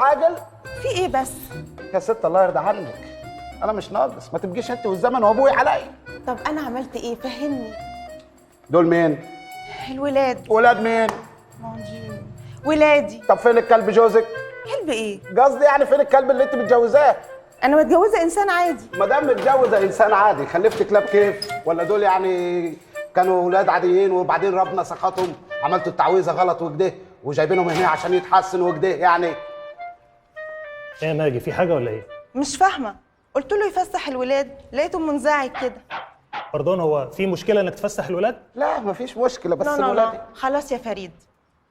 عاجل. في ايه بس؟ يا ست الله يرضى عنك، انا مش ناقص، ما تبقيش انت والزمن وابوي عليا. طب انا عملت ايه؟ فهمني. دول مين؟ الولاد. ولاد مين؟ مون ديو، ولادي. طب فين الكلب جوزك؟ كلب ايه؟ قصدي يعني فين الكلب اللي انت متجوزاه؟ انا متجوزه انسان عادي. ما دام متجوزه انسان عادي، خلفت كلاب كيف؟ ولا دول يعني كانوا ولاد عاديين وبعدين ربنا سخطهم، عملتوا التعويذه غلط وكده وجايبينهم هنا عشان يتحسنوا وكده يعني؟ ايه يا ماجي، في حاجه ولا ايه؟ مش فاهمه. قلت له يفسح الولاد، لقيته منزعج كده. باردون، هو في مشكله انك تفسح الولاد؟ لا مفيش مشكله، بس لا لا الولاد لا خلاص يا فريد،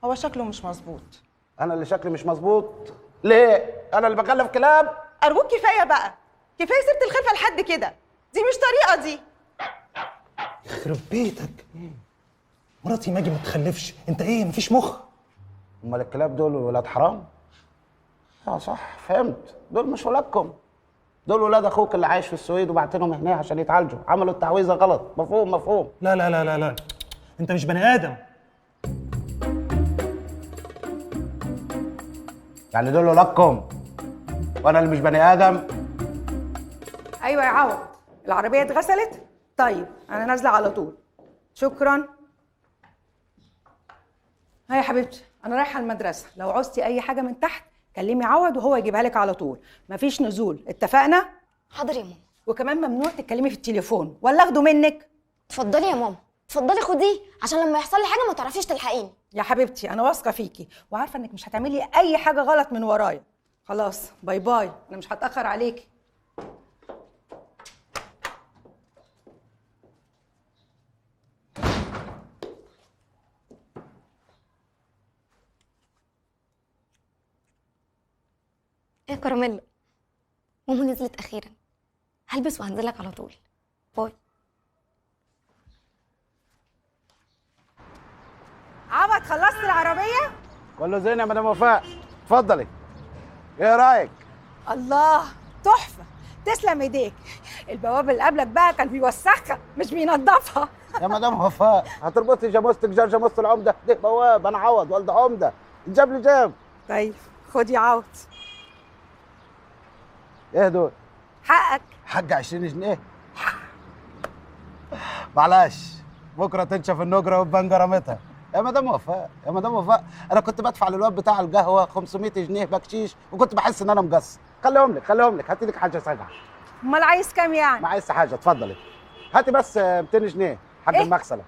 هو شكله مش مظبوط. انا اللي شكلي مش مظبوط؟ ليه؟ انا اللي بخلف كلاب؟ ارجوك كفايه بقى، كفايه سيره الخلفه لحد كده، دي مش طريقه دي. يخرب بيتك، مراتي ماجي ما تخلفش، انت ايه مفيش مخ؟ امال الكلاب دول ولاد حرام؟ صح، فهمت، دول مش ولادكم، دول ولاد اخوك اللي عايش في السويد وبعتنهم هنا عشان يتعالجوا، عملوا التعويذه غلط. مفهوم مفهوم. لا لا لا لا لا، انت مش بني ادم. يعني دول ولادكم وانا اللي مش بني ادم؟ ايوه يا عوض، العربيه اتغسلت؟ طيب انا نازله على طول. شكرا. ها يا حبيبتي، انا رايحه المدرسه، لو عوزتي اي حاجه من تحت كلمي عوض وهو يجيبها لك على طول. مفيش نزول، اتفقنا؟ حاضر يا ماما. وكمان ممنوع تتكلمي في التليفون ولا اخده منك. اتفضلي يا ماما، اتفضلي خديه عشان لما يحصل لي حاجه ما تعرفيش تلحقيني. يا حبيبتي انا واثقه فيكي وعارفه انك مش هتعملي اي حاجه غلط من ورايا. خلاص باي باي، انا مش هتاخر عليكي. ايه يا كراميلا، ماما نزلت اخيرا، هلبس وهنزلك على طول. باي. عوض خلصت العربيه؟ كله زين يا مدام وفاء، اتفضلي. ايه رايك؟ الله، تحفه، تسلم ايديك. البواب اللي قبلك بقى كان بيوسخها مش بينضفها. يا مدام وفاء هتربطي جاموستك جار جاموسة العمده، ده بواب، انا عوض والد عمده، الجاب لي جاب. طيب خدي يا عوض. ايه دول؟ حقك. حق 20 جنيه؟ معلش، بكره تنشف النجره وتبان جرامتها. يا مدام وفاء يا مدام وفاء، انا كنت بدفع للواد بتاع القهوه 500 جنيه بكشيش وكنت بحس ان انا مقصر. خليهم لك خليهم لك، هاتي لك حاجه ساقعه. امال عايز كام يعني؟ ما عايز حاجه، اتفضلي. هاتي بس 200 جنيه حق إيه؟ المغسله.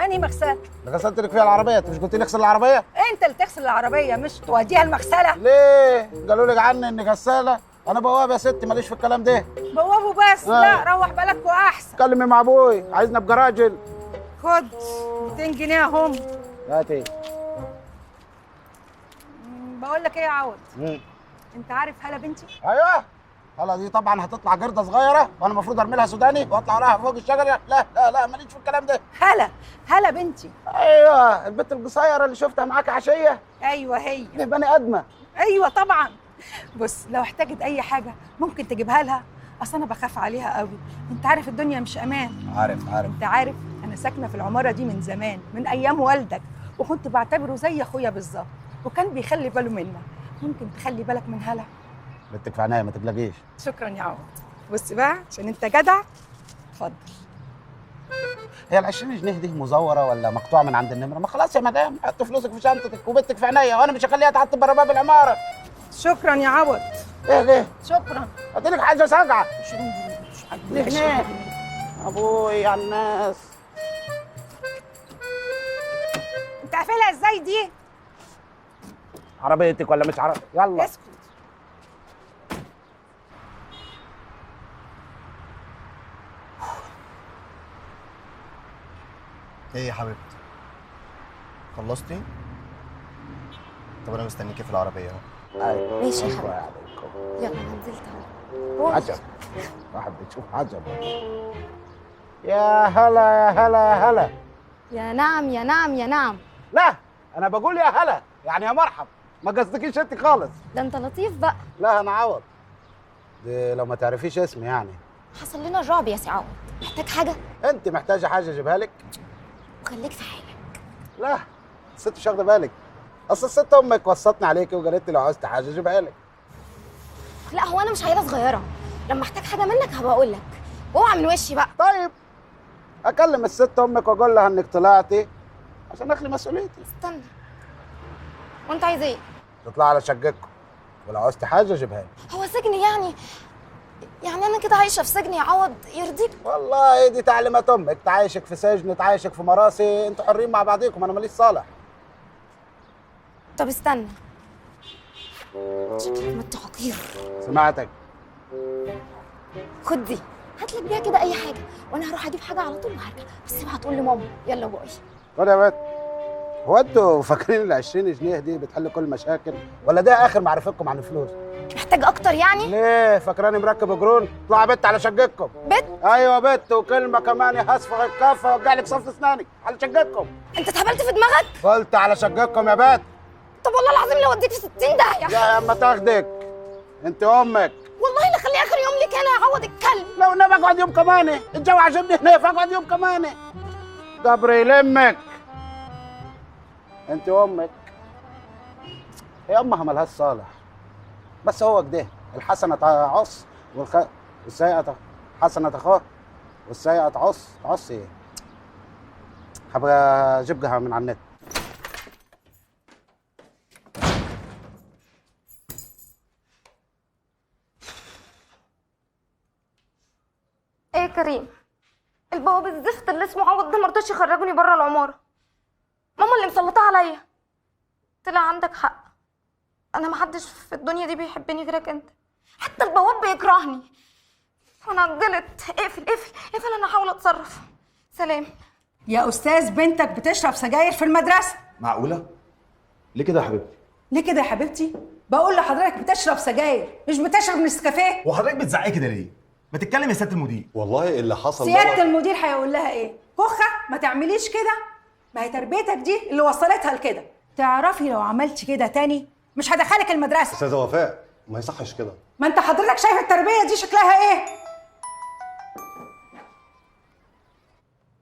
انهي مغسله؟ اللي غسلت لك فيها العربيه، انت مش قلت لي اغسل العربيه؟ انت اللي تغسل العربيه مش توديها المغسله. ليه؟ قالوا لك عني اني غساله؟ انا بواب يا ستي، ماليش في الكلام ده. بوابه بس؟ لا روح بالك واحسن. كلمي مع ابوي، عايزنا ابقى راجل. خد 200 جنيه اهم. هاتي. بقول لك ايه يا عوض، انت عارف هلا بنتي؟ ايوه، هلا دي طبعا هتطلع جرده صغيره وانا المفروض ارمي لها سوداني واطلع وراها فوق الشجره. لا لا لا، ماليش في الكلام ده. هلا بنتي. ايوه، البنت القصيره اللي شفتها معاك عشيه. ايوه هي دي بني ادمه. ايوه طبعا. بص لو احتاجت اي حاجه ممكن تجيبها لها، اصل انا بخاف عليها قوي، انت عارف الدنيا مش امان. عارف. انت عارف انا ساكنه في العماره دي من زمان، من ايام والدك، وكنت بعتبره زي اخويا بالظبط، وكان بيخلي باله منا. ممكن تخلي بالك من هلا؟ بنتك في عينيا ما تقلقيش. شكرا يا عوض. بص بقى عشان انت جدع، اتفضل. هي ال 20 جنيه دي مزوره ولا مقطوعه من عند النمره؟ ما خلاص يا مدام، حط فلوسك في شنطتك وبنتك في عينيا، وانا مش هخليها تعطل بره باب العماره. شكرا يا عوض. ايه ليه؟ شكرا. هاتي لك حاجه ساقعه. 20 جنيه. ابوي على الناس. انت قافلها ازاي دي؟ عربيتك ولا مش عربيتك؟ يلا. اسكت. ايه يا حبيبتي؟ خلصتي؟ طب انا مستنيكي في العربية اهو. ايوه ماشي يا الله حبيبي. عليكم. يلا انا نزلت اهو. عجب، واحد بتشوف عجب. يا هلا يا هلا يا هلا. يا نعم يا نعم يا نعم. لا انا بقول يا هلا يعني يا مرحب، ما قصدكيش انت خالص. ده انت لطيف بقى. لا انا عوض، دي لو ما تعرفيش اسمي يعني. حصل لنا الرعب يا سي عوض، محتاج حاجه؟ انت محتاجه حاجه اجيبها لك؟ وخليك في حالك. لا الست مش واخده بالك، اصل الست امك وصتني عليكي وقالت لي لو عاوزت حاجه جيبها لك. لا هو انا مش عيله صغيره، لما احتاج حاجه منك هبقى اقول لك، واوعى من وشي بقى. طيب اكلم الست امك واقول لها انك طلعتي عشان اخلي مسؤوليتي. استنى، وانت عايز ايه؟ تطلع على شقتكم ولو عاوزت حاجه جيبها لي. هو سجن يعني انا كده عايشه في سجن يا عوض يرضيك؟ والله دي تعليمات امك، تعايشك في سجن تعايشك في مراسي، انتوا حرين مع بعضيكم، انا ماليش صالح. طب استنى، شكلك مت حقير. سمعتك. خد دي، هات لك بيها كده اي حاجه، وانا هروح اجيب حاجه على طول وهرجع، بس اوعى تقول لماما. يلا باي. خد يا بنت. هو انتوا فاكرين ال 20 جنيه دي بتحل كل المشاكل ولا ده اخر معرفتكم عن الفلوس؟ محتاج اكتر يعني؟ ليه فاكراني مركب قرون؟ اطلع يا بت على شقتكم. بت؟ ايوه بت، وكلمه كمان هصفغ الكافه وارجع لك صف اسناني على شقتكم. انت اتهبلت في دماغك؟ قلت على شقتكم يا بت. طب والله العظيم لو وديك في 60 داهيه. يا اما تاخدك انت امك. والله لا خليه اخر يوم ليك انا يا عوض الكلب. لو انا بقعد يوم كمان، الجو عجبني هنا فاقعد يوم كمان. جبر يلمك انت امك. هي امها ملهاش صالح، بس هو كده الحسنه تعص والسيئه حسنه اخوه والسيئه تعص ايه؟ هبقى اجيبها من على النت. ايه يا كريم؟ البواب الزفت اللي اسمه عوض ده مرضاش يخرجني بره العماره. ماما اللي مسلطه عليا. طلع عندك حق، انا محدش في الدنيا دي بيحبني غيرك انت، حتى البواب بيكرهني. انا غلط. اقفل اقفل اقفل، انا هحاول اتصرف. سلام. يا استاذ بنتك بتشرب سجاير في المدرسه. معقولة؟ ليه كده يا حبيبتي؟ ليه كده يا حبيبتي؟ بقول لحضرتك بتشرب سجاير مش بتشرب نسكافيه. وحضرتك بتزعقي كده ليه؟ ما تتكلم يا سيادة المدير. والله اللي حصل سياده المدير هيقول لها ايه؟ كخه ما تعمليش كده. ما هي تربيتك دي اللي وصلتها لكده. تعرفي لو عملتي كده تاني مش هدخلك المدرسه. استاذه وفاء ما يصحش كده. ما انت حضرتك شايف التربيه دي شكلها ايه؟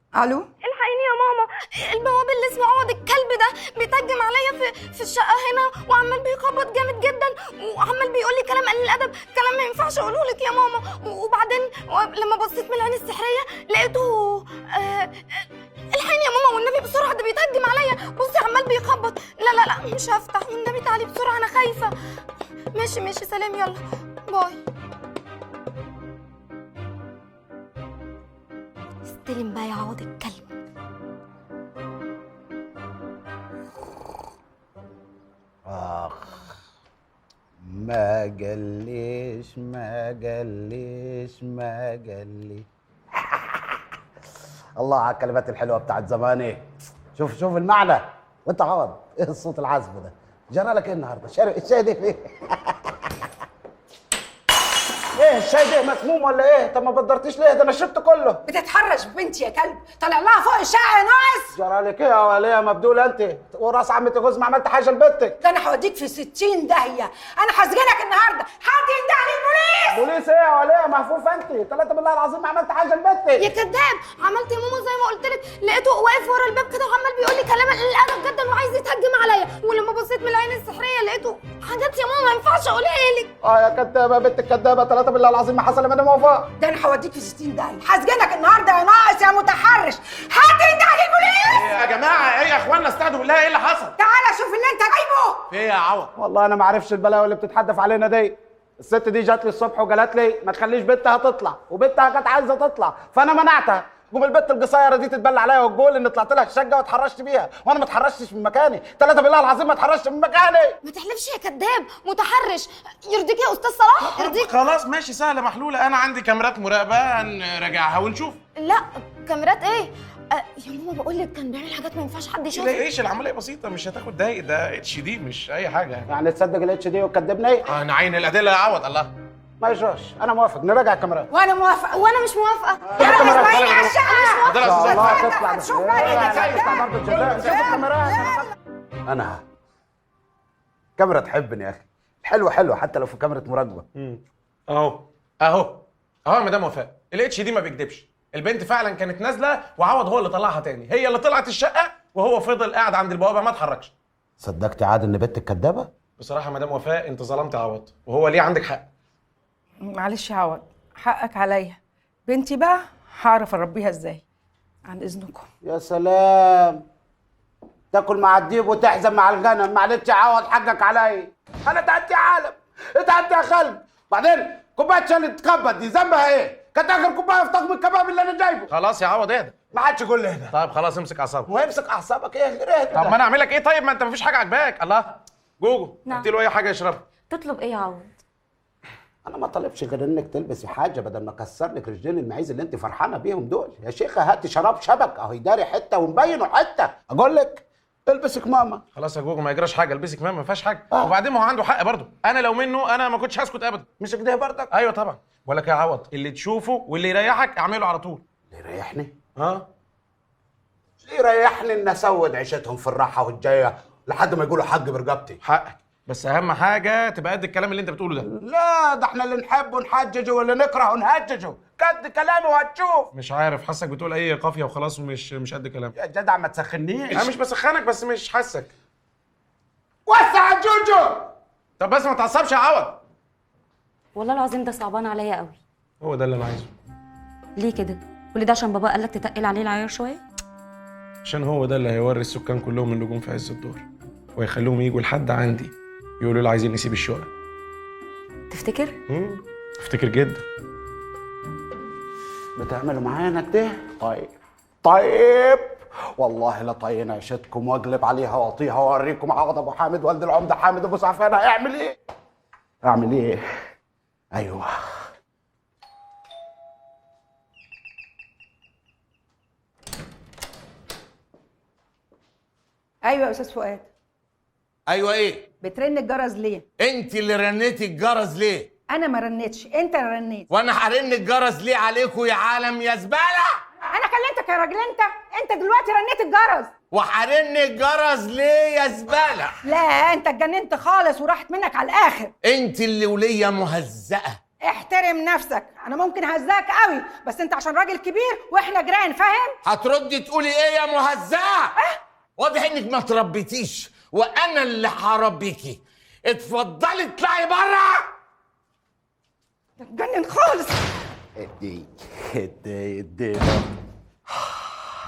الو؟ الحقيني يا ماما، البواب اللي اسمه عوض الكلب ده بيتهجم عليا في الشقه هنا، وعمال بيخبط جامد جدا، وعمال بيقول لي كلام قليل الادب، كلام ما ينفعش اقوله لك يا ماما. وبعدين لما بصيت من العين السحريه لقيته الحقيني يا ماما والنبي بسرعه، ده بيتهجم عليا. بصي عمال بيخبط. لا لا لا مش هفتح والنبي، تعالي بسرعه انا خايفه. ماشي ماشي سلام، يلا باي. استلم بقى يا عوض الكلب. اخ ما قاليش الله على الكلمات الحلوه بتاعت زمان. ايه شوف المعنى. وانت عوض ايه الصوت العذب ده؟ جرى لك ايه النهارده؟ الشاي ده فيه ايه؟ الشاي ده مسموم ولا ايه؟ طب ما بدرتيش ليه؟ ده انا شربت كله. بتتحرش ببنتي يا كلب، طلع لها فوق الشقه يا ناقص. جرى لك ايه يا وليه مبدوله انت؟ وراس عمتي جوز ما عملت حاجه لبنتك. ده انا هوديك في 60 داهيه، انا هسجنك النهارده. حد ينده لي البوليس. بوليس ايه يا وليه مهفوف انت؟ ثلاثه بالله العظيم ما عملت حاجه لبنتك. يا كذاب، عملت يا ماما زي ما قلت لك، لقيته واقف ورا الباب كده وعمال بيقول لي كلام قليل الادب جدا وعايز يتهجم عليا، ولما بصيت من العين السحريه لقيته حاجات يا ماما ما ينفعش اقولها لك. يا كدابه بنت الكدابه، ثلاثه بالله العظيم ما حصل يا مدام وفاء. ده انا هوديك في 60 داهيه، هسجنك النهارده يا ناقص يا متحرش. حد ينده لي البوليس. يا جماعه ايه يا اخوانا، استهدوا بالله، ايه اللي حصل؟ تعالى شوف اللي انت جايبه. في ايه يا عوض؟ والله انا ما عارفش البلاوي اللي بتتحدف علينا دي. الست دي جات لي الصبح وقالت لي ما تخليش بنتها تطلع، وبنتها كانت عايزه تطلع فانا منعتها. قوم البت القصيره دي تتبلى عليا وتقول ان طلعت لها الشقه واتحرشت بيها، وانا ما اتحرشتش من مكاني. ثلاثه بالله العظيم ما اتحرشتش من مكاني. ما تحلفش يا كذاب، متحرش. يرضيك يا استاذ صلاح؟ يرضيك؟ خلاص ماشي، سهله محلوله، انا عندي كاميرات مراقبه هنراجعها ونشوف. لا كاميرات ايه؟ يا ماما بقول لك كان بيعمل حاجات ما ينفعش حد يشوفها. ايش العمليه بسيطه، مش هتاخد دقايق، ده اتش دي مش اي حاجه يعني تصدق الاتش دي وتكدبني؟ نعين الادله يا عوض. الله ما يجراش، انا موافق نراجع الكاميرات. وانا موافقه. وانا مش موافقه. يلا اسمعيني على الشقه. ده الله تطلع هتشوف بقى. انا كاميرا تحبني يا اخي. حلوه حتى لو في كاميرا مراقبه. اهو يا مدام وفاء، الاتش دي ما بيكدبش. البنت فعلا كانت نازله وعوض هو اللي طلعها تاني، هي اللي طلعت الشقه وهو فضل قاعد عند البوابه ما اتحركش. صدقتي عاد ان بنتك كدابه؟ بصراحه مدام وفاء انت ظلمت عوض، وهو ليه عندك حق. معلش يا عوض، حقك عليا. بنتي بقى هعرف اربيها ازاي. عن اذنكم. يا سلام، تاكل مع الديب وتحزن مع الغنم. معلش يا عوض، حقك عليا. انا تعبت يا عالم، تعبت يا خالد. بعدين كوبايه شاي اللي تتكبد دي ذنبها ايه؟ كانت اخر كوبايه في طقم الكباب اللي انا جايبه. خلاص يا عوض اهدى. ما حدش يقول لي اهدى. طيب خلاص امسك اعصابك. ويمسك اعصابك ايه غير اهدى؟ طب ما انا اعمل لك ايه؟ طيب ما انت مفيش حاجه عاجباك. الله جوجو، نعم. ادي له اي حاجه يشربها. تطلب ايه يا عوض؟ انا ما طلبش غير انك تلبسي حاجه بدل ما اكسر لك رجلين المعيز اللي انت فرحانه بيهم دول. يا شيخه هاتي شراب شبك اهو يداري حته ومبينه حته. اقول لك البسك ماما. خلاص يا جوجو ما يجراش حاجه، البسك ما فيهاش حاجه. وبعدين ما هو عنده حق برضه، انا لو منه انا ما كنتش هسكت ابدا. مش كده برضك؟ ايوه طبعا. بقول لك يا عوض، اللي تشوفه واللي يريحك اعمله على طول. اللي يريحني؟ ها؟ يريحني ان اسود عيشتهم في الراحه والجايه لحد ما يقولوا حق برقبتي. حقك، بس اهم حاجه تبقى قد الكلام اللي انت بتقوله ده. لا، ده احنا اللي نحبه نحججه واللي نكرهه نهججه. قد كلامي وهتشوف. مش عارف، حاسك بتقول اي قافيه وخلاص ومش قد كلام. يا جدع ما تسخنيش. انا مش بسخنك بس مش حاسك. وسع جوجو. طب بس ما تعصبش يا عوض. والله العظيم ده صعبان عليا قوي. هو ده اللي انا عايزه. ليه كده؟ كل ده عشان بابا قالك تتقل عليه العيار شويه؟ عشان هو ده اللي هيوري السكان كلهم النجوم في عز الدور، ويخليهم يجوا لحد عندي يقولوا لي عايزين نسيب الشقه. تفتكر؟ افتكر جدا. بتعملوا معانا كده؟ طيب والله لا طين عيشتكم واقلب عليها واعطيها واوريكم عوض ابو حامد والد العمده حامد ابو سعفان هيعمل ايه؟ اعمل ايه؟ ايوه ايوه يا استاذ فؤاد. ايوه ايه؟ بترن الجرس ليه؟ انت اللي رنيتي الجرس ليه؟ انا ما رنيتش، انت اللي رنيت. وانا هرن الجرس ليه عليكم يا عالم يا زباله؟ انا كلمتك يا راجل انت دلوقتي رنيت الجرس. وهرن الجرس ليه يا زباله؟ لا انت اتجننت خالص وراحت منك على الاخر. انت اللي وليه مهزقه. احترم نفسك، انا ممكن هزاك قوي بس انت عشان راجل كبير واحنا جيران، فاهم؟ هتردي تقولي ايه يا مهزقه؟ واضح انك ما تربيتيش وانا اللي هربيكي. اتفضلي اطلعي بره. اتجنن خالص. ادي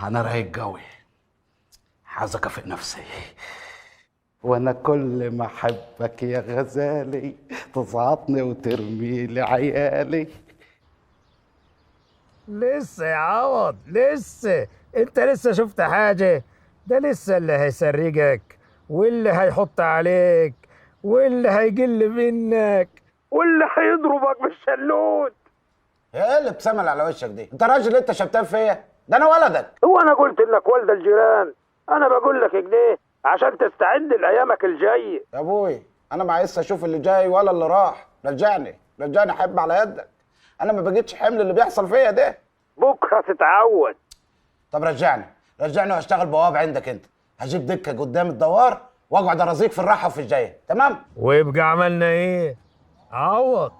انا رايق قوي، عايز اكافئ نفسي. وانا كل ما احبك يا غزالي تزعطني وترمي لي عيالي. لسه يا عوض لسه، انت لسه شفت حاجه؟ ده لسه اللي هيسرجك واللي هيحط عليك واللي هيجل منك واللي هيضربك بالشلوت. ايه اللي بتسمل على وشك دي؟ انت راجل، انت شبتان فيا؟ ده انا ولدك. هو انا قلت لك والد الجيران؟ انا بقول لك كده عشان تستعد لايامك الجايه. يا ابوي انا ما عايز اشوف اللي جاي ولا اللي راح. رجعني حب على يدك. انا ما بقيتش حمل اللي بيحصل فيا ده. بكره تتعود. طب رجعني وهشتغل بواب عندك انت. هجيب دكه قدام الدوار واقعد ارازيك في الراحه وفي الجايه، تمام؟ ويبقى عملنا ايه؟ عوض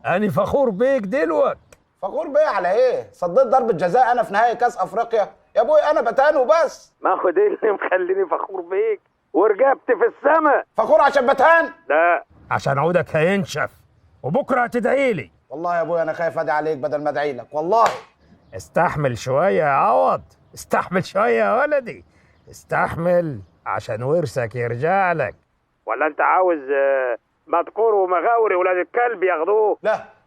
انا فخور بيك دلوقتي. فخور بيا على ايه؟ صديت ضربه جزاء انا في نهائي كاس افريقيا يا ابوي. انا بتان وبس. ما خد اللي مخليني فخور بيك ورقبت في السما. فخور عشان بتان؟ لا، عشان عودك هينشف وبكره هتدعي لي. والله يا ابوي انا خايف ادعي عليك بدل ما ادعي لك والله. استحمل شويه يا عوض، استحمل شويه يا ولدي، استحمل عشان ورثك يرجع لك. ولا انت عاوز مذكور ومغاوري ولاد الكلب ياخدوه؟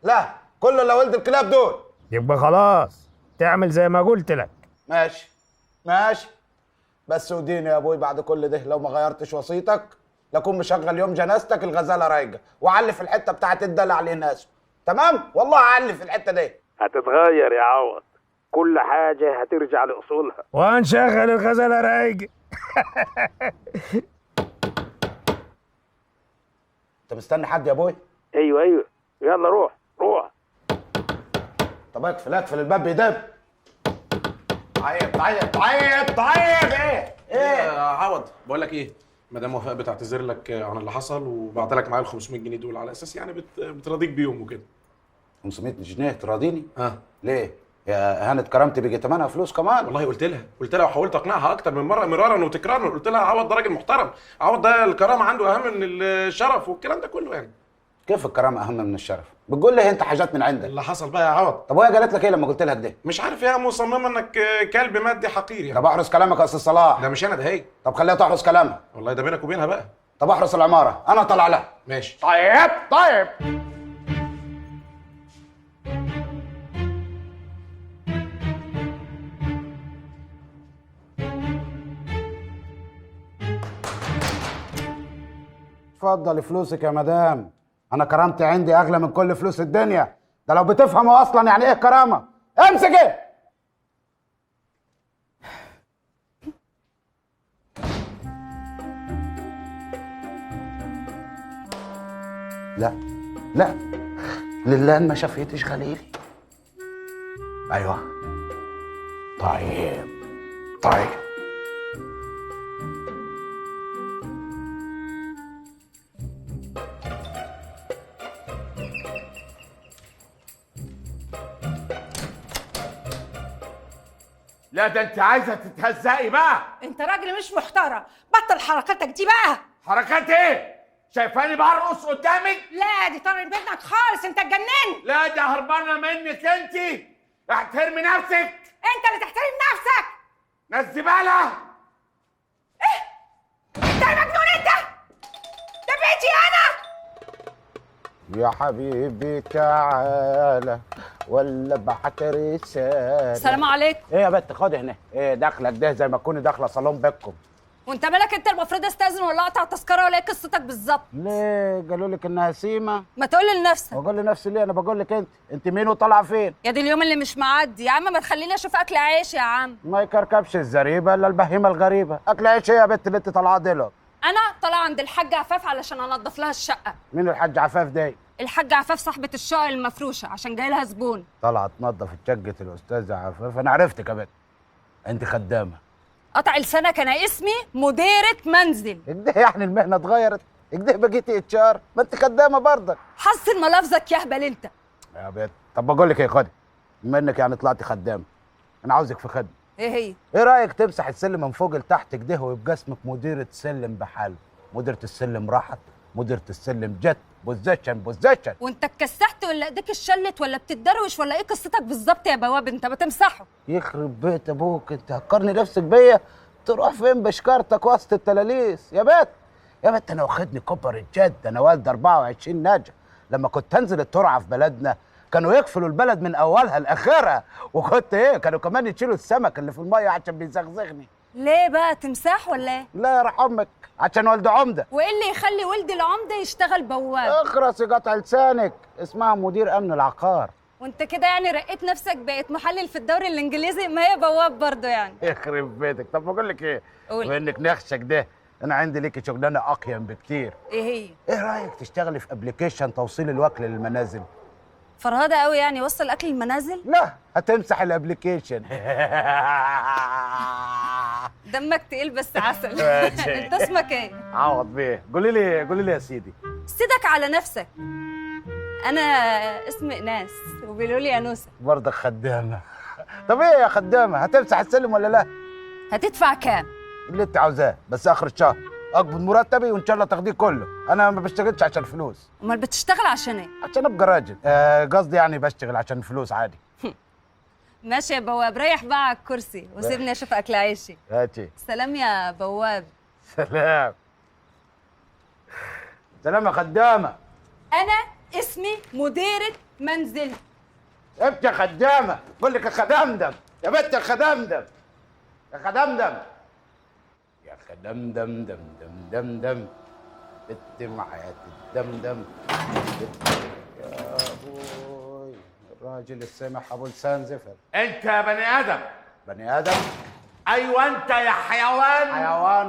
لا كله الا ولد الكلاب دول. يبقى خلاص تعمل زي ما قلت لك. ماشي بس وديني يا ابوي بعد كل ده لو ما غيرتش وصيتك لاكون مشغل يوم جنازتك الغزاله رايقه واعلي في الحته بتاعت الدلع للناس. تمام؟ والله اعلي في الحته دي. هتتغير يا عوض، كل حاجه هترجع لاصولها وهنشغل الغزاله رايقه. انت مستني حد يا ابوي؟ ايوه يلا روح. طب اقفل الباب بيدب. طيب ايه يا عوض بقول لك ايه، مدام وفاء بتعتذر لك عن اللي حصل وبعت لك معايا ال 500 جنيه دول على اساس يعني بتراضيك بيهم وكده. 500 جنيه تراضيني؟ ها ليه؟ يا هانت كرامتي بيجي تمنها فلوس كمان. والله قلت لها وحاولت اقنعها اكتر من مره مرارا وتكرارا. قلت لها عوض ده راجل محترم، عوض ده الكرامه عنده اهم من الشرف والكلام ده كله يعني. كيف الكرامه اهم من الشرف؟ بتقول لي انت حاجات من عندك. اللي حصل بقى يا عوض. طب وهي قالت لك ايه لما قلت لها كده؟ مش عارف، هي مصممه انك كلب مادي حقير يعني. طب احرس كلامك يا استاذ صلاح. ده مش انا، ده هي. طب خليها تحرس كلامها. والله ده بينك وبينها بقى. طب احرس العماره، انا طالع لها. ماشي. طيب. اتفضلي فلوسك يا مدام. انا كرامتي عندي اغلى من كل فلوس الدنيا. ده لو بتفهموا اصلا يعني ايه كرامه. امسكي. لا لا لله ما شفيتش خليلي. ايوه. طيب. لا ده انت عايزه تتهزقي بقى. انت راجل مش محترم، بطل حركاتك دي بقى. حركات ايه؟ شايفاني برقص قدامك؟ لا دي طارت منك خالص، انت اتجننت. لا ده هربانه منك انت. احترمي نفسك. انت اللي تحترم نفسك. ناس زباله. انت مجنون انت. ده بيتي انا. يا حبيبي تعالى ولا ابعت رسالة. السلام عليكم. ايه يا بت خدي هنا. ايه داخلك ده زي ما تكوني داخله صالون بيتكم. وانت مالك؟ انت المفروض استاذن ولا اقطع تذكره ولا ايه قصتك بالظبط؟ ليه قالوا لك انها سيمه؟ ما تقول لنفسك. بقول لنفسي ليه؟ انا بقول لك انت مين وطالعه فين؟ يا دي اليوم اللي مش معدي يا عم، ما تخليني اشوف اكل عيش يا عم. ما يكركبش الزريبه الا البهيمه الغريبه. اكل عيش ايه يا بت اللي انت طالعه دلوقتي؟ انا طالعه عند الحاج عفاف علشان انضف لها الشقه. مين الحاج عفاف دي؟ الحاج عفاف صاحبه الشقق المفروشه عشان جاي لها زبون. طالعه تنظف شقه الاستاذه عفاف. انا عرفتك يا بت، انت خدامه. قطع لسانك، انا اسمي مديره منزل. كده يعني المهنه اتغيرت؟ كده بقيتي اتشار؟ ما انت خدامه برضك. حسن ملفظك يا هبل انت يا بت. طب بقول لك ايه، خدي بما انك يعني طلعتي خدامه، انا عاوزك في خدمه. ايه هي؟ ايه رايك تمسح السلم من فوق لتحت كده ويبقى اسمك مديره سلم بحال. مديره السلم راحت، مديره السلم جت، بوزيشن. وانت اتكسحت ولا ايديك اتشلت ولا بتتدروش ولا ايه قصتك بالظبط يا بواب؟ انت بتمسحه. يخرب بيت ابوك، انت هتقارني نفسك بيا؟ تروح فين بشكارتك وسط التلاليس يا بت؟ انا واخدني كبر الجد. انا والد 24 ناجح. لما كنت انزل الترعه في بلدنا كانوا يقفلوا البلد من اولها لاخرها، وكنت كانوا كمان يشيلوا السمك اللي في الميه عشان بيزغزغني. ليه بقى، تمساح ولا ايه؟ لا يا راح امك، عشان والد عمده. وايه اللي يخلي ولد العمده يشتغل بواب؟ اخرسي قطع لسانك، اسمها مدير امن العقار. وانت كده يعني رقيت نفسك بقيت محلل في الدوري الانجليزي، ما هي بواب برضه يعني. يخرب بيتك. طب بقول لك ايه، قول. بما انك نخشك ده، انا عندي ليكي شغلانه اقيم بكتير. ايه هي؟ ايه رايك تشتغلي في ابلكيشن توصيل الوكل للمنازل؟ فرهده قوي يعني وصل اكل المنازل؟ لا، هتمسح الابلكيشن. دمك تقيل بس عسل. انت اسمك ايه؟ عوض بيه. قولي لي يا سيدي. سيدك على نفسك. انا اسمي ايناس وبيقولوا لي انوسه. برضك خدامه. طب ايه يا خدامه، هتمسح السلم ولا لا؟ هتدفع كام؟ اللي انت عاوزاه، بس اخر الشهر اقبض مرتبي وان شاء الله تاخديه كله. انا ما بشتغلش عشان فلوس. امال بتشتغل عشان ايه؟ عشان ابقى راجل. قصدي يعني بشتغل عشان فلوس عادي. ماشي يا بواب، ريح بقى على الكرسي وسيبني اشوف اكل عيشي. هاتي. سلام يا بواب. سلام يا خدامه. انا اسمي مديره منزل. انت يا خدامه. بقول لك يا خدمدم يا بنت، يا خدمدم يا خدمدم يا خدمدم دم دم دم دم بت معايا الدمدم. يا ابوي الراجل السمح ابو لسان زفر. انت يا بني ادم. بني ادم؟ ايوه انت يا حيوان. حيوان